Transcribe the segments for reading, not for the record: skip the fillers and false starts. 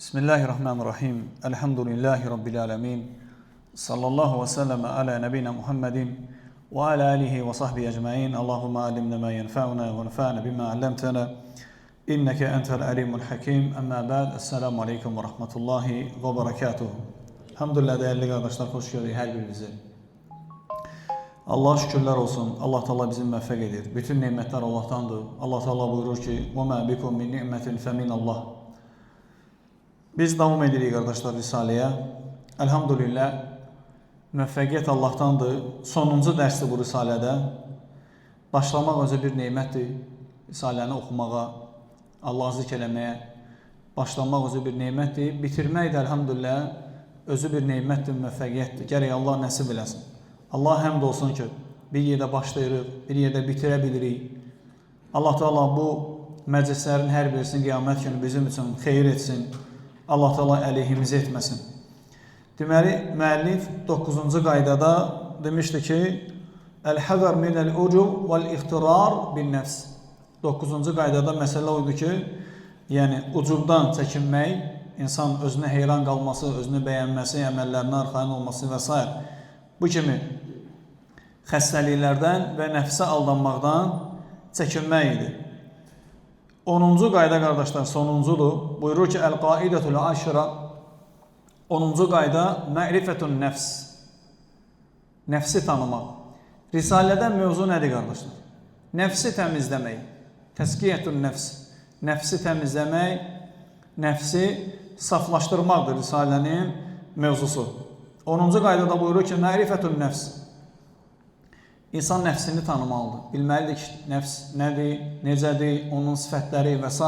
Bismillahirrahmanirrahim. Elhamdülillahi Rabbil alemin. Sallallahu ve sellem ala nebina Muhammedin ve ala alihi ve sahbihi ecmain. Allahümme alimna ma yenfa'una ve nefa'na bima allamtana. İnneke entel alimul hakim. Amma ba'd. Esselamu aleyküm ve rahmetullahi ve berekatuhu. Elhamdülillah değerli kardeşler, hoş gördük her birinizi. Allah şükürler olsun. Allah Teala bizi müvaffak edir. Bütün nimetler Allah'tandır. Allah Teala buyurur ki: "Ve ma bikum min ni'metin feminallah." Biz devam edirik kardeşler Risale'ye. Elhamdülillah müvəffəqiyyət Allah'tandır. Sonuncu dərsdir bu Risale'də. Başlamaq özü bir neymətdir. Risaləni oxumağa, Allah'ı zikr eləməyə başlamaq özü bir neymətdir. Bitirmək də elhamdülillah özü bir neymətdir, müvəffəqiyyətdir. Gərək Allah nəsib eləsin. Allah həmd olsun ki, bir yerdə başlayırıq, bir yerdə bitirə bilirik. Allah Teala bu məclislərin hər birisini qiyamət günü bizim üçün xeyir etsin. Allah Teala əleyhimizə etməsin. Deməli, müəllif 9-cu qaydada demişdi ki, Əl-həzər minəl-ucub vəl-ixtirar bin-nəfs. 9-cu qaydada məsələ oydu ki, yəni ucubdan çəkinmək, insan özünə heyran qalması, özünü bəyənməsi, əməllərinə arxayın olması və s. Bu kimi xəstəliklərdən və nəfsə aldanmaqdan çəkinmək idi. 10-cu qayda qardaşlar sonuncudur. Buyurur ki, Əl-qaidətul aşira. 10-cu qayda mərifətun nəfs. Nəfsi tanımaq. Risalədə mövzu nədir qardaşlar? Nəfsi təmizləmək. Təskiyyətun nəfs. Nəfsi təmizləmək, nəfsi saflaşdırmaqdır Risalənin mövzusu. 10-cu qaydada buyurur ki, mərifətun nəfs. İnsan nəfsini tanımalıdır. Bilməlidir ki, nəfs nədir, necədir, onun sifətləri və s.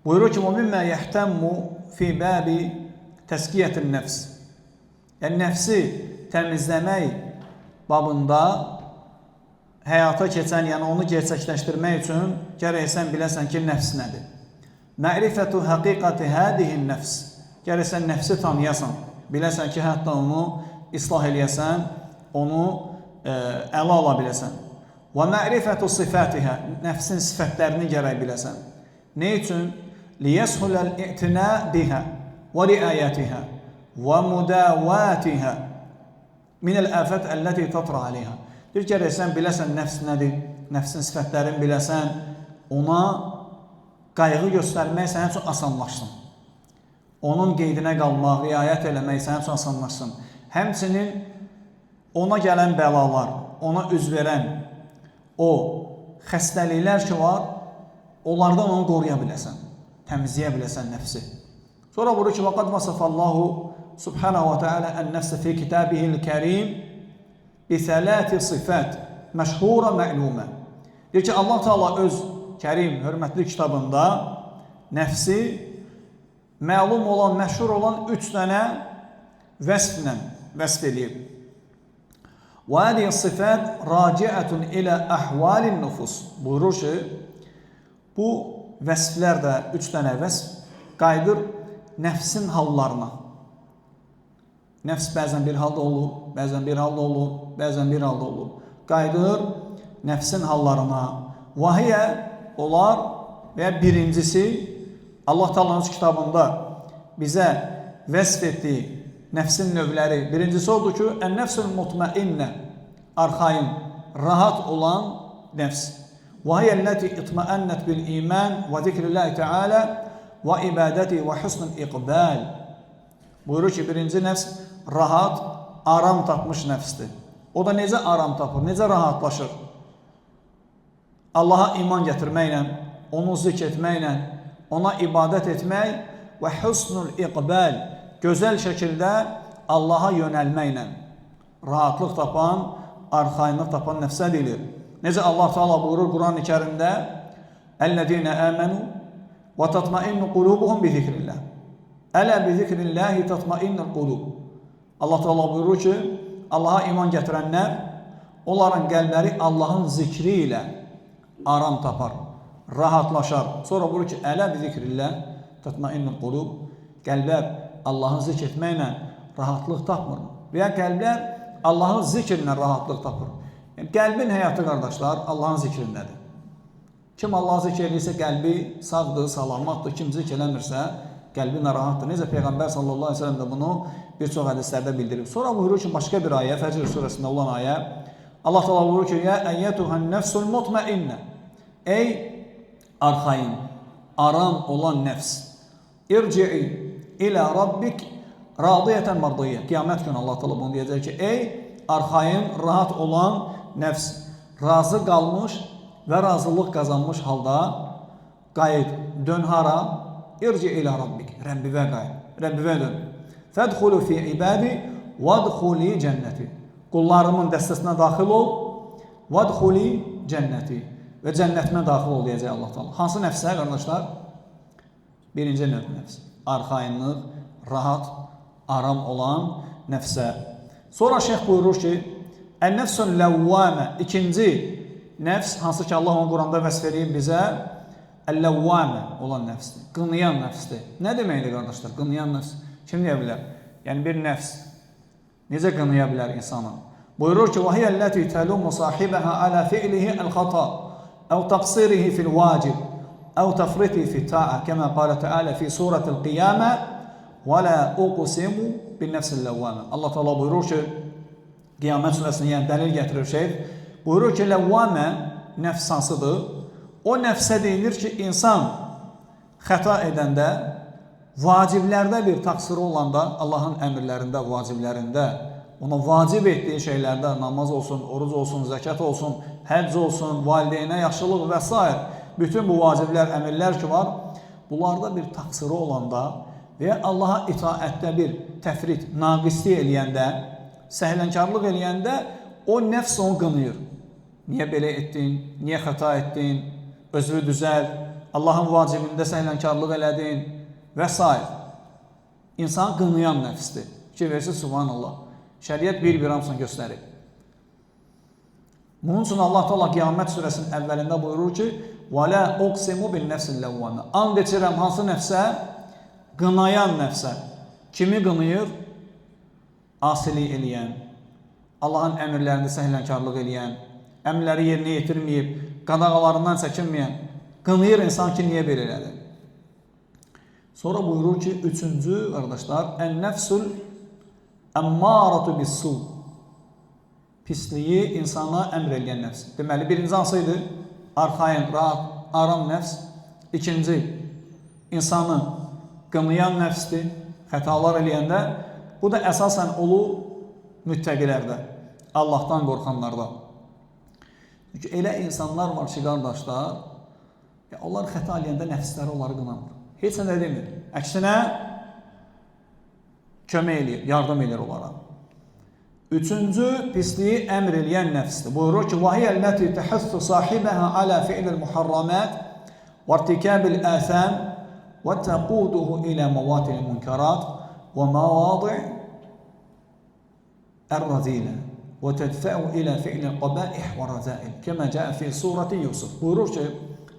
Buyurur ki, وَمِمَّا يَحْتَمُّ فِي بَابِ تَسْكِيَةِ النَّفْسِ. Yəni, nəfsi təmizləmək babında həyata keçən, yəni onu gerçəkləşdirmək üçün gərək sən biləsən ki, nəfs nədir? Mərifətu həqiqəti hədihin nəfs. Gərək sən nəfsi tanıyasan, biləsən ki, hətta onu islah eləyəsən, onu əla ala biləsən. Və mərifətu sifətihə, nəfsin sifətlərini gərək biləsən. Ne üçün? Liyəshuləl i'tinə bihə və riayətihə və müdəvətihə minəl əfət əlləti tatra aleyhə. Bir gərək sən biləsən nəfs nədir, nəfsin sifətlərini biləsən, ona qayğı göstərmək sənin üçün asanlaşsın. Onun qeydinə qalmaq, riayət eləmək sənin üçün asanlaşsın. Həmçinin ona gələn bəlalar, ona üz verən o xəstəliklər ki var, onlardan onu qoruya biləsən, təmizləyə biləsən nəfsi. Sonra buyurur ki, وَقَدْ وَصَفَ اللّٰهُ سُبْحَانَهُ وَتَعَالَى النَّفْسَ فِي كِتَابِهِ الْكَرِيمِ بِثَلَاثِ صِفَاتٍ مَشْهُورَ مَعْلُومَ. Deyir ki, Allah Teala öz Kərim, hörmətli kitabında nəfsi məlum olan, məşhur olan 3 dənə vəsflə vəsf eləyib. وَهَذِهِ الصِّفَاتِ رَاجِعَةٌ إِلَى أَحْوَالِ النُّفُسِ. Buyurur ki, bu vəsflər də 3 dənə vəsf qayıdır nəfsin hallarına. Nəfs bəzən bir halda olur, bəzən bir halda olur, bəzən bir halda olur. Qayıdır nəfsin hallarına. وَهِيَ onlar və birincisi Allah Teala'nın kitabında bizə vəsf etdiyi nəfsin növləri. Birincisi odur ki, ən-nəfsul mutmainnə, arxain, rahat olan nəfs. وَهِيَ-ləti itma'annət bil-iman və zikrillahi teala və ibadəti və husnul iqbal. Buyurur ki, birinci nəfs rahat, aram tapmış nəfsdir. O da necə aram tapır, necə rahatlaşır? Allaha iman gətirməklə, onu zikr etməklə, ona ibadət etmək və husnul iqbal, gözəl şəkildə Allaha yönəlməklə rahatlıq tapan, arxayınlıq tapan nəfsə deyilir. Necə Allah Teala buyurur Quran-ı Kərimdə: "Ellezine amenu ve tatmainnu qulubuhum bi zikrillah. Ala bi zikrillahi tatmainnul qulub." Allah Teala buyurur ki, Allaha iman gətirənlər, onların qəlbləri Allahın zikri ilə aram tapar, rahatlaşar. Sonra buyurur ki, "Ala bi zikrillah tatmainnul qulub." Qəlblər Allahı zikr etməklə rahatlıq tapmır. Və ya qəlblər Allahın zikrlə rahatlıq tapır. Yəni, qəlbin həyatı qardaşlar Allahın zikrindədir. Kim Allahı zikr edirsə qəlbi sağdır, salamatdır. Kim zikr eləmirsə Qəlbi narahatdır. Necə Peyğəmbər sallallahu aleyhi ve sellem də bunu bir çox hədislərdə bildirib. Sonra buyurur ki, başqa bir ayə, Fəcr surəsində olan ayə, Allah təala buyurur ki, "Ya eyyatuhan nefsul mutmainnə." Ey arxayın, aram olan nəfs. İrci'i ilə rabbik radiyətən mardiyyə. Qiyamət günü Allah təala bunu deyəcək ki, ey arxayın, rahat olan nəfs, razı qalmış və razılıq qazanmış halda qayıt, dön hara? İrci ilə rabbik. Rəbbivə qayıt, Rəbbivə dön. Fədxulu fi ibadi vadxuli cənnəti. Qullarımın dəstəsinə daxil ol, vadxuli cənnəti. Və cənnətimə daxil ol deyəcək Allah təala. Hansı nəfsə qardaşlar? Birinci növ nəfs. Arxayınlıq, rahat, aram olan nəfsə. Sonra şeyx buyurur ki, ən-nəfsul ləvvamə. İkinci nəfs, hansı ki Allah onu Quranda vəsf edib bizə, əl-ləvvamə olan nəfsdir. Qınayan nəfsdir. Nə deməkdir qardaşlar? Qınayan nəfs. Kim deyə bilər? Yəni bir nəfs necə qınaya bilər insanı? Buyurur ki, وَهِيَ الَّتِي تَلُمُ صَاحِبَهَا عَلَى فِعْلِهِ الْخَطَأ أو تقصيره في الواجب أو تفريطه في الطاعة كما قال تعالى في سورة القيامة ولا أقسم بالنفس اللوامة. Allah Teala buyurur ki, Qiyamət surəsində yəni dəlil gətirir şeyh. Buyurur ki, ləvvamə nəfs hansıdır? O nəfsə deyilir ki, insan xəta edəndə, vaciblərdə bir taksiri olanda, Allahın əmrlərində, vaciblərində, ona vacib etdiyi şeylərdə, namaz olsun, oruc olsun, zəkat olsun, həcc olsun, valideynə yaxşılıq və s. Bütün bu vaciblər, əmirlər ki var, bunlarda bir taksiri olanda və Allaha itaətdə bir təfrit, naqislik eləyəndə, səhlənkarlıq eləyəndə o nəfs onu qınıyır. Niyə belə etdin? Niyə xəta etdin? Özünü düzəl, Allahın vacibində səhlənkarlıq elədin və s. İnsan qınayan nəfsdir. Ki versin, subhanallah. Şəriət bir-bir hamısını göstərir. Bunun üçün Allah Teala Qiyamət surəsinin əvvəlində buyurur ki, وَلَا أُقْسِمُ بِالنَّفْسِ اللَّوَّامَ. And içirəm hansı nəfsə? Qınayan nəfsə. Kimi qınayır? Asilik eləyən, Allahın əmrlərində səhlənkarlıq eləyən, əmrləri yerinə yetirməyib, qadağalarından çəkinməyən, qınayır insan ki, niyə belə elədi? Sonra buyurur ki, üçüncü, qardaşlar, ən-nəfsul əmmaratu bis-su. Pisliyi insana əmr eləyən nəfs. Deməli, birinci hansıydı? Arxayın, rahat, aram nəfs. İkinci, insanı qınayan nəfsdir, xətalar eləyəndə. Bu da əsasən olur müttəqilərdə, Allahdan qorxanlarda. Çünki elə insanlar var ki, qardaşlar, onlar xəta eləyəndə nəfsləri onları qınamır. Heç nə demir. Əksinə, kömək eləyir, yardım eləyir onlara. Üçüncü pisliyi əmr eləyən nəfsdir. Buyurur ki, وَهِيَ الَّتِي تَحُثُّ صَاحِبَهَا عَلَى فِعْلِ الْمُحَرَّمَاتِ وَارْتِكَابِ الْآثَامِ وَتَقُودُهُ إِلَى مَوَاطِنِ الْمُنْكَرَاتِ وَمَوَاضِعِ الرَّذِيلَةِ وَتَدْفَعُ إِلَى فِعْلِ الْقَبَائِحِ وَالرَّذَائِلِ كَمَا جَاءَ فِي سُورَةِ يُوسُف. Buyurur ki,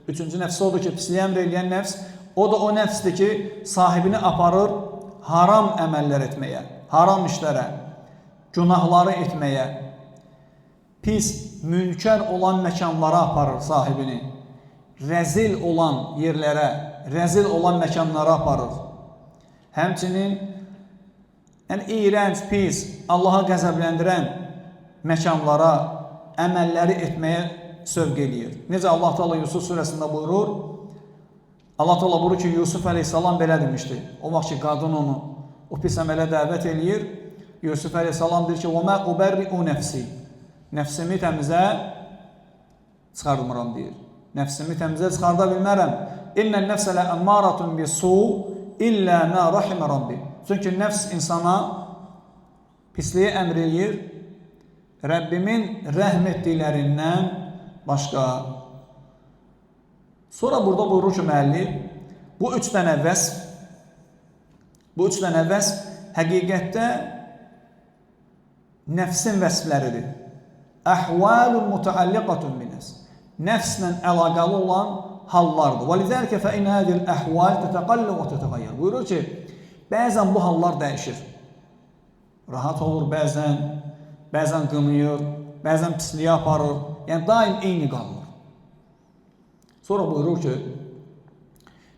üçüncü nəfs odur ki, pisliyi əmr eləyən nəfs, o da o nəfsdir ki, sahibini aparır haram əməllər etməyə, haram işlərə, günahları etməyə, pis, mülkər olan məkanlara aparır sahibini, rəzil olan yerlərə, rəzil olan məkanlara aparır. Həmçinin iyrənc, pis, Allaha qəzəbləndirən məkanlara, əməlləri etməyə sövq eləyir. Necə Allah Teala Yusuf surəsində buyurur? Allah Teala buyurur ki, Yusuf əleyhissalam belə demişdi. O vaxt ki, qadın onu o pis əmələ dəvət eləyir. Yusuf əleyhissalam deyir ki, وَمَا أُبَرِّئُ نَفْسِي. Nəfsimi təmizə çıxarmıram deyir. Nəfsimi təmizə çıxarda bilmərəm. İnnə nəfsə lə əmmaratun bis-su illə mə rahimə Rabbi. Çünki nəfs insana pisliyi əmr eləyir, Rəbbimin rəhm etdiklərindən başqa. Sonra burada buyurur ki, müəllif, bu üç dənə vəsf həqiqətdə nəfsin vəsfləridir. Əhvalun mutaalliqatun binəs. Nəfslə əlaqəli olan hallardır. Və lizəlikə fə in hədil əhval tətəqallə və tətəqayyər. Buyurur ki, bəzən bu hallar dəyişir. Rahat olur bəzən qınıyır, bəzən pisliyə aparır. Yəni, daim eyni qalmır. Sonra buyurur ki,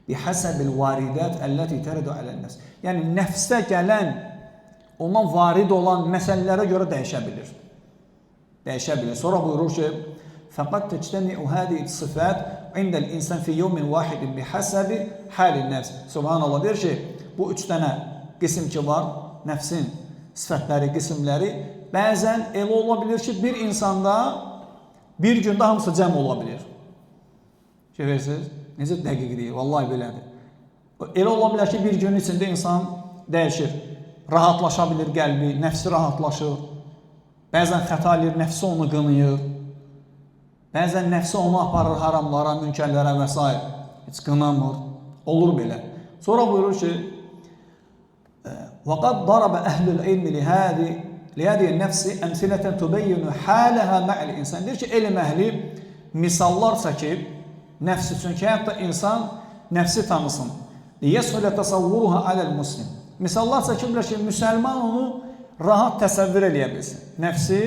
bihəsəbil varidat əlləti təridu aləl-nəfs. Yəni nəfsə gələn, ona varid olan məsələlərə görə dəyişə bilir. Dəyişə bilir. Sonra buyurur ki, fəqət təctəmi'u hədihi sifət indəl insan fi yevmin vahidin bihəsəbi halin nəfs. Subhanallah deyir ki, bu 3 dənə qism ki var, nəfsin sifətləri, qismləri, bəzən elə ola bilir ki, bir insanda bir gündə hamısı cəm ola bilir. Görürsünüz? Necə dəqiq deyir, vallahi belədir. Elə ola bilər ki, bir gün içində insan dəyişir, rahatlaşa bilir qəlbi, nəfsi rahatlaşır. Bəzən xəta edir, nəfsi onu qınıyır. Bəzən nəfsi onu aparır haramlara, münkərlərə və s. Heç qınamır. Olur belə. Sonra buyurur ki, وَقَدْ ضَرَبَ أَهْلُ الْعِلْمِ لِهَذِهِ النَّفْسِ أَمْثِلَةً تُبَيِّنُ حَالَهَا مَعَ الْإِنسَانِ. Deyir ki, elm əhli misallar çəkib, nəfs üçün ki, hətta insan nəfsi tanısın. لِيَسْهُلَ تَصَوُّرُهَا عَلَى الْمُسْلِمِ. Misallar çəkiblər ki, müsəlman onu rahat təsəvvür eləyə bilsin. Nəfsi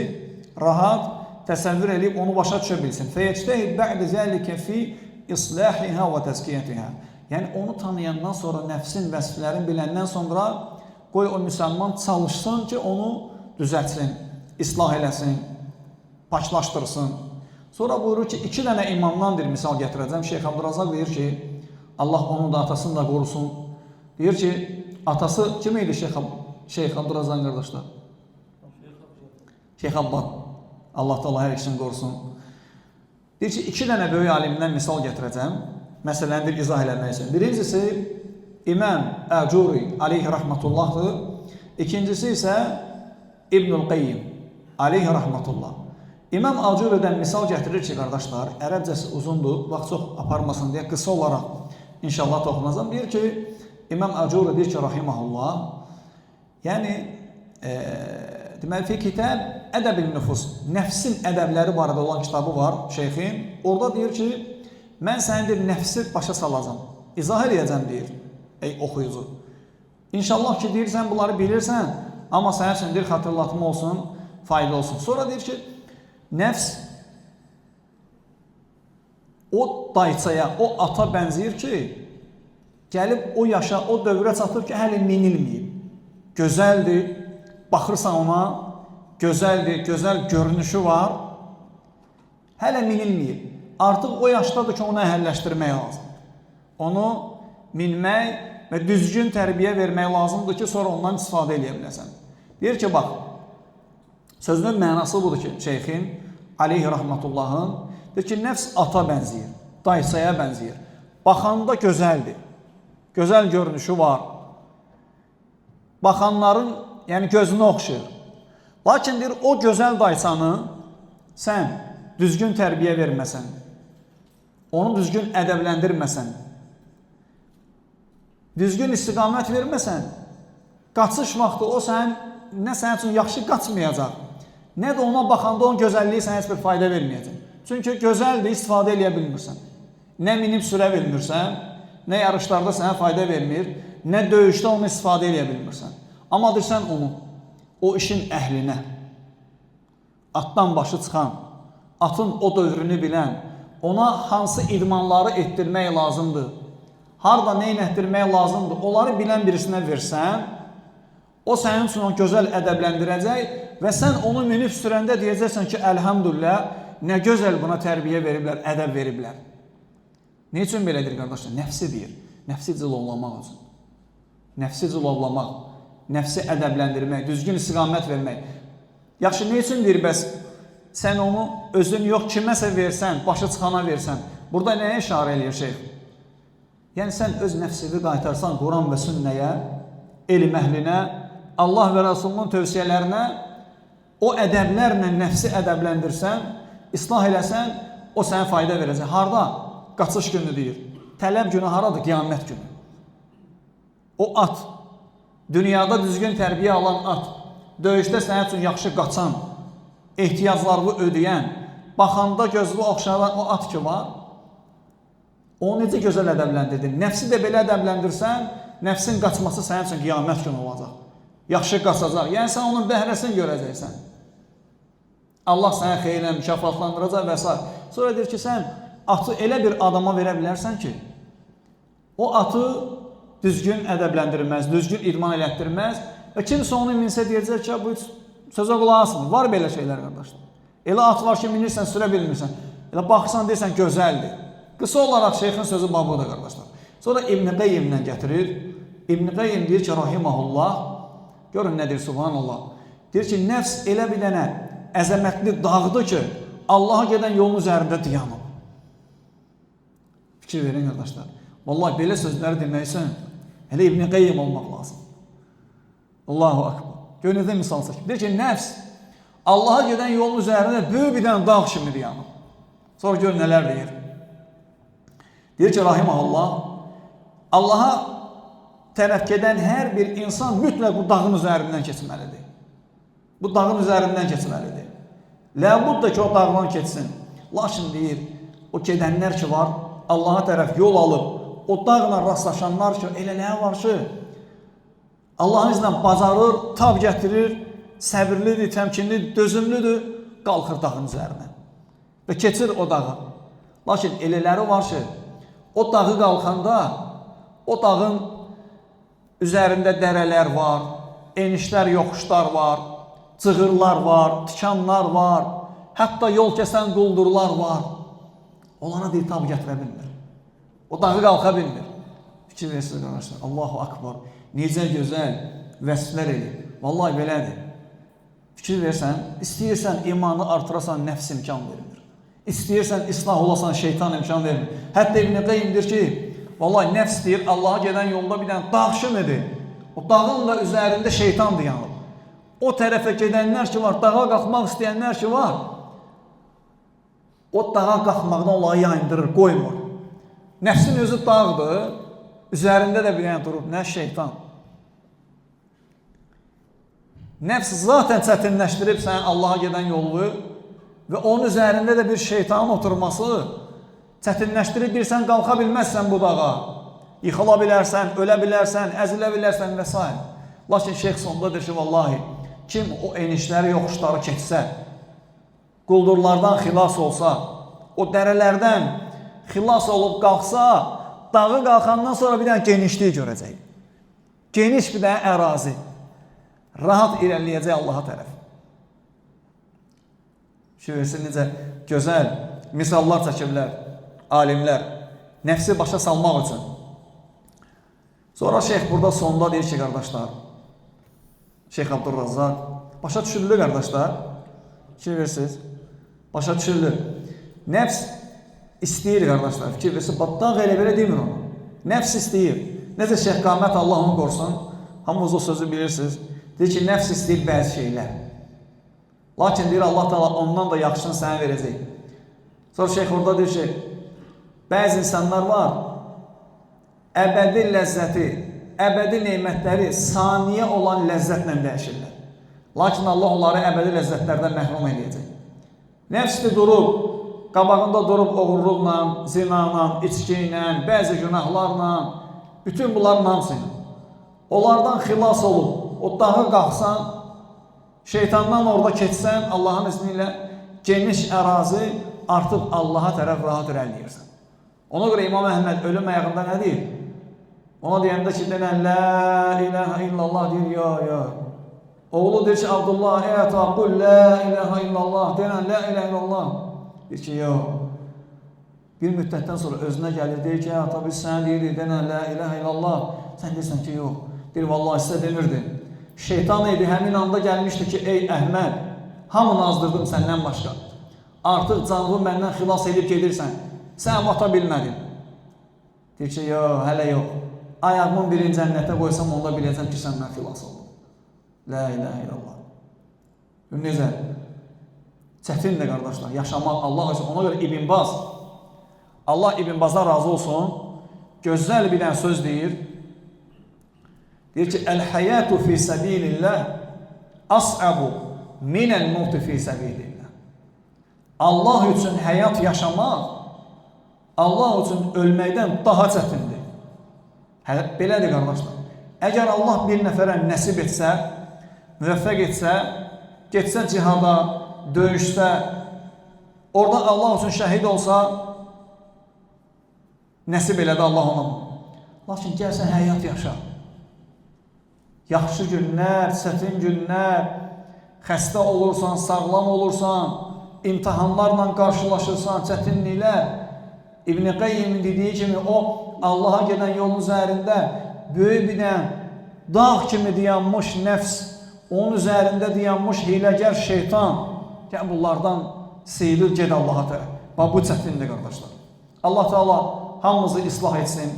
rahat təsəvvür eləyib onu başa düşə bilsin. فَيَجْتَهِدْ بَعْدَ ذَلِكَ فِي إِصْلَاحِهَا وَتَزْكِيَتِهَا. Yəni onu tanıyandan sonra, nəfsin vəsflərini biləndən sonra qoy o müsəlman çalışsın ki, onu düzəltsin, islah eləsin, paçlaşdırsın. Sonra buyurur ki, 2 dənə imamdan bir misal gətirəcəm. Şeyx Abdurrazaq deyir ki, Allah onun da atasını da qorusun. Deyir ki, atası kim idi Şeyx Abdurrazaqın qardaşlar? Şeyx Abbad. Allah da hər ikisini qorusun. Deyir ki, 2 dənə böyük alimdən misal gətirəcəm. Məsələni bir izah eləmək üçün. Birincisi, İmam Əcuri aleyhi rəhmətullahdır. İkincisi isə İbnül Qeyyim aleyhi rəhmətullah. İmam Əcuri'dən misal gətirir ki, qardaşlar, ərəbcəsi uzundur, vaxt çox aparmasın deyə qısa olaraq inşallah toxunacam. Deyir ki, İmam Əcuri deyir ki, rahiməhullah, yəni, deməli, fi kitab Ədəb-ül Nüfus, nəfsin ədəbləri barədə olan kitabı var şeyxin. Orada deyir ki, mən sənin deyir, nəfsi başa salacam, izah edəcəm deyir, ey oxuyucu. İnşallah ki, deyir, sən bunları bilirsən, amma sənin üçün deyir, xatırlatma olsun, fayda olsun. Sonra deyir ki, nəfs o dayçaya, o ata bənzəyir ki, gəlib o yaşa, o dövrə çatır ki, hələ minilməyib. Gözəldir, baxırsan ona, gözəldir, gözəl görünüşü var, hələ minilməyib. Artıq o yaşdadır ki, onu əhəlləşdirmək lazım. Onu minmək və düzgün tərbiyə vermək lazımdır ki, sonra ondan istifadə edə biləsən. Deyir ki, bax, sözünün mənası budur ki, şeyxin, aleyhi rəhmətullahın, deyir ki, nəfs ata bənzəyir, dayısaya bənzəyir. Baxanda gözəldir, gözəl görünüşü var. Baxanların, yəni gözünü oxşayır. Lakin deyir, o gözəl dayısanı sən düzgün tərbiyə verməsən, onu düzgün ədəbləndirməsən, düzgün istiqamət verməsən, qaçış vaxtı o nə sənin üçün yaxşı qaçmayacaq, nə də ona baxanda onun gözəlliyi sənə heç bir fayda verməyəcək. Çünki gözəldir, istifadə edə bilmirsən. Nə minib sürə bilmirsən, nə yarışlarda sənə fayda vermir, nə döyüşdə onu istifadə edə bilmirsən. Amma deyirsən onu, o işin əhlinə, atdan başı çıxan, atın o dövrünü bilən, ona hansı idmanları etdirmək lazımdır, harada nə etdirmək lazımdır, onları bilən birisinə versən, o sənin üçün o gözəl ədəbləndirəcək və sən onu minib sürəndə deyəcəksən ki, əlhamdülillah, nə gözəl buna tərbiyə veriblər, ədəb veriblər. Ne üçün belədir, qardaşlar? Nəfsi deyir, nəfsi cilovlamaq üçün. Nəfsi cilovlamaq, nəfsi ədəbləndirmək, düzgün istiqamət vermək. Yaxşı, ne üçün deyir, bəs sən onu özün yox, kiməsə versən, başı çıxana versən, burada nəyə işarə eləyir şeyx? Yəni, sən öz nəfsini qaytarsan Quran və sünnəyə, elm əhlinə, Allah və Rasulunun tövsiyələrinə, o ədəblərlə nəfsi ədəbləndirsən, islah eləsən, o sənə fayda verəcək. Harada? Qaçış günü deyir. Tələb günü haradır? Qiyamət günü. O at, dünyada düzgün tərbiyə alan at, döyüşdə sənə üçün yaxşı qaçan, ehtiyaclarını ödəyən, baxanda gözlü oxşaran o at ki var, onu necə gözəl ədəbləndirdin? Nəfsi də belə ədəbləndirsən, nəfsin qaçması sənin üçün qiyamət günü olacaq. Yaxşı qaçacaq. Yəni, sən onun bəhrəsini görəcəksən. Allah sənə xeyrlə mükafatlandıracaq və s. Sonra deyir ki, sən atı elə bir adama verə bilərsən ki, o atı düzgün ədəbləndirməz, düzgün idman elətdirməz və kimsə onu minsə deyəcək ki, bu sözə qulaq asmır. Var belə şeylər qardaşlar. Elə at var ki, minirsən, sürə bilmirsən. Elə baxsan deyirsən, gözəldir. Qısa olaraq şeyxin sözü babıdır qardaşlar. Sonra İbn Qeyyimlə gətirir. İbn Qeyyim deyir ki, rahiməhullah, görün nə deyir, subhanallah. Deyir ki, nəfs elə bir dənə əzəmətli dağdır ki, Allaha gedən yolun üzərində dayanıb. Fikir verin qardaşlar. Vallahi belə sözləri deməksən, hələ İbn Qeyyim olmaq lazım. Allahu akbar. Görün necə misal çəkir. Deyir ki, nəfs Allaha gedən yolun üzərində böyük bir dənə dağ kimi dayanıb. Sonra gör nələr deyir. Deyir ki, rahiməhullah, Allaha tərəf gedən hər bir insan mütləq bu dağın üzərindən keçməlidir. Bu dağın üzərindən keçməlidir. Ləbud da ki, o dağdan keçsin. Lakin deyir, o gedənlər ki var, Allaha tərəf yol alıb, o dağla rastlaşanlar ki, elə nə var ki, Allahın izlə bacarır, tab gətirir, səbirlidir, təmkinlidir, dözümlüdür, qalxır dağın üzərinə və keçir o dağı. Lakin elələri var ki, o dağı qalxanda, o dağın üzərində dərələr var, enişlər, yoxuşlar var, cığırlar var, tikanlar var, hətta yol kəsən quldurlar var. Onlara deyir, tab gətirə bilmir. O dağı qalxa bilmir. Fikir versiniz qardaşlar. Allahu akbar. Necə gözəl vəsflər edir. Vallahi belədir. Fikir versən, istəyirsən imanı artırasan, nəfs imkan vermir. İstəyirsən islah olasan, şeytan imkan vermir. Hətta İbn Qeyyimdir ki, vallahi nəfs deyir, Allaha gedən yolda bir dənə dağ şimidir. O dağın da üzərində şeytan dayanıb. O tərəfə gedənlər ki var, dağa qalxmaq istəyənlər ki var, o dağa qalxmaqdan onları yayındırır, qoymur. Nəfsin özü dağdır, üzərində də bir dənə durub, nə şeytan. Nəfs zaten çətinləşdirib sənin Allaha gedən yolu və onun üzərində də bir şeytanın oturması çətinləşdirib bir sən qalxa bilməzsən bu dağa. Yıxıla bilərsən, ölə bilərsən, əzilə bilərsən və s. Lakin şeyx sondadır ki, vallahi, kim o enişləri, yoxuşları keçsə, quldurlardan xilas olsa, o dərələrdən xilas olub qalxsa, dağı qalxandan sonra bir dənə genişliyi görəcək. Geniş bir dənə ərazi. Rahat irəliyəcək Allaha tərəf. Şübhəsiz necə gözəl misallar çəkirlər, alimlər, nəfsi başa salmaq üçün. Sonra şeyx burada sonda deyir ki, qardaşlar, Şeyx Abdurrazzaq, başa düşüldü qardaşlar, fikir versiniz, başa düşüldü. Nəfs istəyir qardaşlar, fikir versiniz, dağ elə belə demir onu. Nəfs istəyir. Necə Şeyx Qamət Allah onu qorusun, hamınız o sözü bilirsiniz. Deyir ki, nəfs istəyir bəzi şeylər. Lakin deyir, Allah Teala ondan da yaxşını sənə verəcək. Sonra şeyx orada deyir ki, bəzi insanlar var, əbədi ləzzəti, əbədi neymətləri saniyə olan ləzzətlə dəyişirlər. Lakin Allah onları əbədi ləzzətlərdən məhrum edəcək. Nəfsli durub, qabağında durub oğurluqla, zinayla, içki ilə, bəzi günahlarla, bütün bunların hamısıyla. Onlardan xilas olub, o dağı qalxsan, şeytandan orada keçsən, Allahın izni ilə geniş ərazi artıq Allaha tərəf rahat irəliyirsən. Ona görə İmam Əhməd ölüm ayağında nə deyir? Ona deyəndə ki, denən, la ilahə illallah deyir, ya. Oğlu deyir ki, Abdullah, qul la ilahə illallah, denən, la ilahə illallah. Deyir ki, ya. Bir müddətdən sonra özünə gəlir, deyir ki, tabi sən deyirik, denən, la ilahə illallah. Sən deyirsən ki, yox. Deyir, vallahi sizə demirdi. Şeytan idi, həmin anda gəlmişdi ki, ey Əhməd, hamını azdırdım səndən başqa. Artıq canını məndən xilas edib gedirsən, sən ata bilmədin. Deyir ki, yox, hələ yox. Ayağımın birini cənnətə qoysam, onda biləcəm ki, səndən xilas oldum. La ilahə illallah. Necə? Çətindir, qardaşlar, yaşamaq Allah üçün. Ona görə İbn Baz, Allah İbn Bazdan razı olsun, gözəl bir dənə söz deyir. Deyir ki, əl-həyatu fi səbilillah as'abu minəl-muti fi səbilillah. Allah üçün həyat yaşamaq, Allah üçün ölməkdən daha çətindir. Belədir, qardaşlar. Əgər Allah bir nəfərə nəsib etsə, müvəffəq etsə, getsə cihada, döyüşsə, orada Allah üçün şəhid olsa, nəsib elədi Allah ona. Lakin gəlsən həyat yaşa. Yaxşı günlər, çətin günlər, xəstə olursan, sağlam olursan, imtahanlarla qarşılaşırsan, çətinliklər. İbn-i Qeyyimin dediyi kimi o Allaha gedən yolun üzərində böyük bir dağ kimi dayanmış nəfs, onun üzərində dayanmış hiləgər şeytan, gəl bunlardan seyrir, ged Allaha tərəf. Bax, bu çətindir, qardaşlar. Allah Teala hamımızı islah etsin.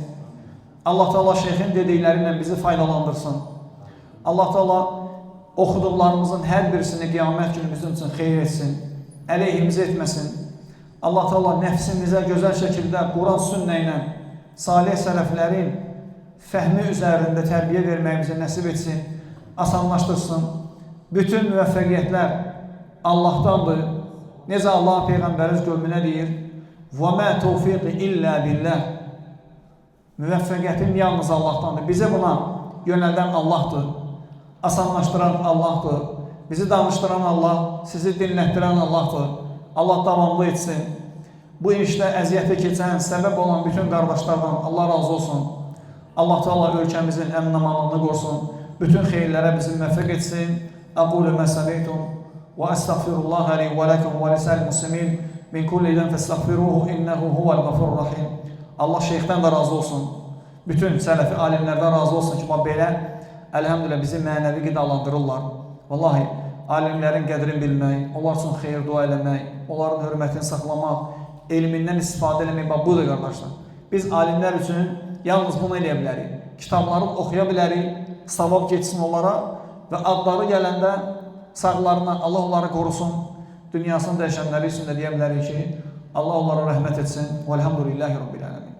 Allah Teala şeyxin dedikləri ilə bizi faydalandırsın. Allah Teala oxuduqlarımızın hər birisini qiyamət günü bizim üçün xeyir etsin, əleyhimizə etməsin. Allah Teala nəfsimizə gözəl şəkildə Quran sünnə ilə salih sələflərin fəhmi üzərində tərbiyə verməyimizi nəsib etsin, asanlaşdırsın. Bütün müvəffəqiyyətlər Allahdandır. Necə Allah Peyğəmbəriz qövmünə deyir, وَمَا تَوْفِقِ إِلَّا بِاللَّهِ Müvəffəqiyyətin yalnız Allahdandır. Bizi buna yönəldən Allahdır. Asanlaşdıran Allahdır. Bizi danışdıran Allah, sizi dinlətdirən Allahdır. Allah davamlı etsin. Bu işdə əziyyətə keçən, səbəb olan bütün qardaşlardan Allah razı olsun. Allah Teala ölkəmizin əmin-amanlığını qorusun. Bütün xeyirlərə bizi müvəffəq etsin. Əqulu mə səmiytum və əstəğfirullaha li və ləkum və lisəl muslimin min kulli dən fəstəğfiruhu innəhu huvəl qafurur rahim. Allah şeyxdən də razı olsun. Bütün sələfi alimlərdən razı olsun ki, belə əlhəmdülə bizi mənəvi qidalandırırlar. Vallahi, alimlərin qədrini bilmək, onlar üçün xeyir dua eləmək, onların hörmətini saxlamaq, elmindən istifadə eləmək, budur qardaşlar. Biz alimlər üçün yalnız bunu eləyə bilərik. Kitabları oxuya bilərik, savab geçsin onlara və adları gələndə sağlarına Allah onları qorusun. Dünyasını dəyişənləri üçün də deyə bilərik ki, Allah onlara rəhmət etsin. Vəlhamdülillahi Rabbil ələmin.